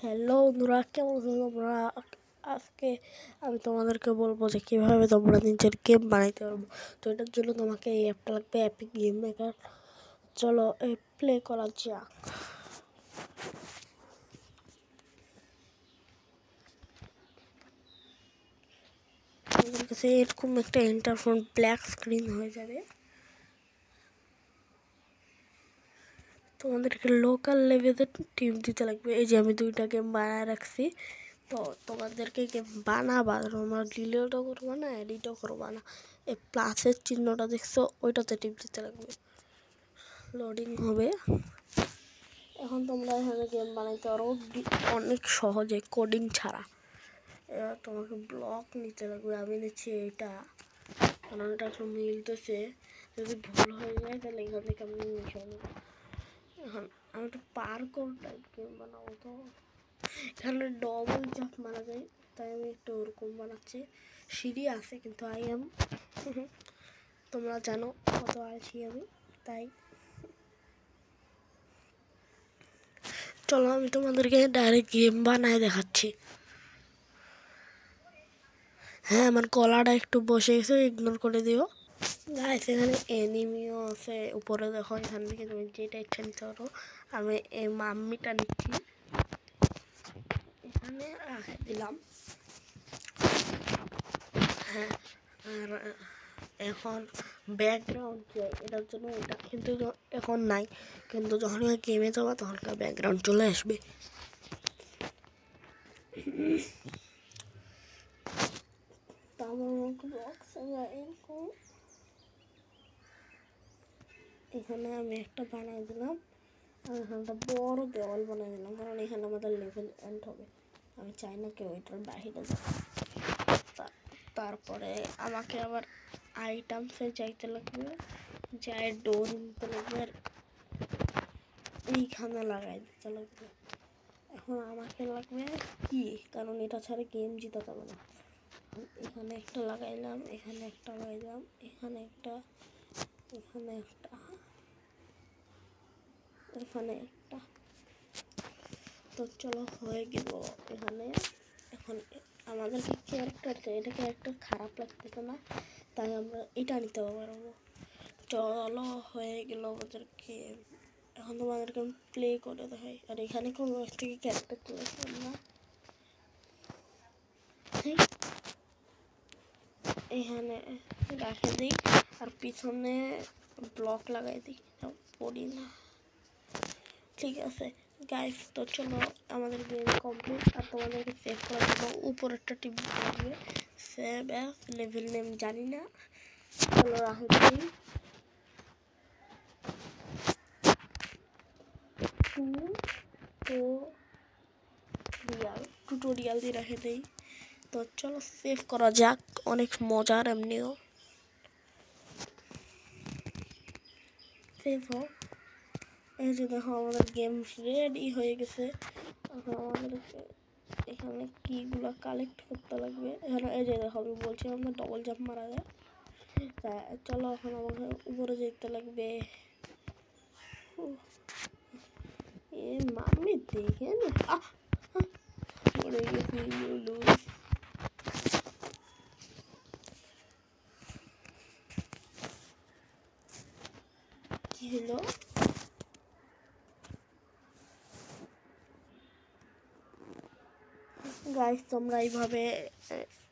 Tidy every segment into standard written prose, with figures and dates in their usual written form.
Hello বন্ধুরা, কেমন আছো তোমরা? আজকে আমি তোমাদেরকে বলবো যে কীভাবে তোমরা নিজের গেম বানাইতে পারবো। তো এটার জন্য তোমাকে এই অ্যাপটা লাগবে, এপিক গেম মেকার। চলো প্লে করা যাক। তোমাদের কাছে এরকম একটা ইন্টারফ্রন্ট ব্ল্যাক স্ক্রিন হয়ে যাবে। তোমাদেরকে লোকাল লেভেলে টিম দিতে লাগবে। এই যে আমি 2টা গেম বানায় রাখছি। তো তোমাদেরকে গেম বানাবা, তোমরা ডিলিটও করবা না, এডিটও করবা না। এই প্লাসের চিহ্নটা দেখছো, ওইটাতে টিপ দিতে লাগবে। লোডিং হবে। এখন তোমরা এখানে গেম বানাইতে পারো অনেক সহজে, কোডিং ছাড়া। এবার তোমাকে ব্লক নিতে লাগবে। আমি নিচ্ছি এইটা, কারণ এটা একটু মিলতেছে। যদি ভুল হয়ে যায় তাহলে এখান থেকে আমি মিশে নেবো। এখন আমি একটু পার্কোর টাইপ গেম বানাবো। তো এখানে ডবল জাম্প মারা যায়, তাই আমি একটু ওরকম বানাচ্ছি। সিঁড়ি আছে কিন্তু তোমরা জানো কত আছি আমি, তাই চলো আমি তোমাদেরকে ডাইরেক্ট গেম বানায় দেখাচ্ছি। হ্যাঁ, আমার গলাটা একটু বসে গেছে, ইগনোর করে দিও গাইস। এখানে এনিমিও আছে উপরে, দেখো। এখান থেকে তুমি যেটা ইচ্ছা নিতে পারো। আমি এই মাম্মিটা নিচ্ছি, এখানে রাখে দিলাম। হ্যাঁ, আর এখন ব্যাকগ্রাউন্ড চাই, এটার জন্য এটা কিন্তু এখন নাই, কিন্তু যখন গেমে যাবা তখন ব্যাকগ্রাউন্ড চলে আসবে। এখানে আমি একটা বানাই দিলাম, আর এখানে একটা বড় দেওয়াল বানাই দিলাম, কারণ এখানে আমাদের লেভেল এন্ড হবে। আমি চাই না কেউ এটার বাহিরে যায়। তারপরে আমাকে আবার আইটেমসে যাইতে লাগবে, যাই ডোর নিতে লাগবে, আর এইখানে লাগাই দিতে লাগবে। এখন আমাকে লাগবে কি, কারণ এটা ছাড়া গেম জিতা যাবে না। এখানে একটা লাগাইলাম, এখানে একটা লাগাইলাম, এখানে একটা, এখানে একটা, এখানে একটা। তো চলো হয়ে গেল এখানে। এখন আমাদেরকে ক্যারেক্টার চাই, এটা ক্যারেক্টার খারাপ লাগতেছে না, তাই আমরা এটা নিতে পারবো। চলো হয়ে গেল আমাদেরকে। এখন তোমাদেরকে আমি প্লে করে দেখাই। আর এখানে কোন থেকে ক্যারেক্টার চলে আসলাম না, এখানে রাখে দিই, আর পিছনে ব্লক লাগাই দিই, পড়ি না। ঠিক আছে গাইস, তো চলো আমাদের গেম কমপ্লিট। আর তোমাদেরকে সেভ করার জন্য উপরেরটা টিপ লাগবে, সেভ অ্যাস, লেভেল নেম জানি না। চলো রাখে দিই, টিউটোরিয়াল দিয়ে রেখে দেই। তো চলো সেভ করা যাক, অনেক মজার এমনিও। সেভ হোক। এই যে দেখো আমাদের গেম রেডি হয়ে গেছে। এখন আমাদেরকে এখানে কিগুলো কালেক্ট করতে লাগবে। এখানে এই যে দেখো, আমি বলছিলাম না ডবল জাম্প মারা যায়। তা চলো এখন আমাকে উপরে যেতে লাগবে। এ মাম্মি দেখে না, পড়ে গেছি। কি হলো? গাইস, তোমরা এইভাবে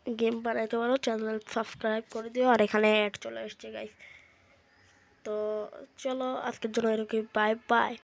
গেম বানাইতে পারো। চ্যানেল সাবস্ক্রাইব করে দিও। আর এখানে অ্যাড চলে আসছে গাইস। তো চলো আজকের জন্য এরকম, বাই বাই।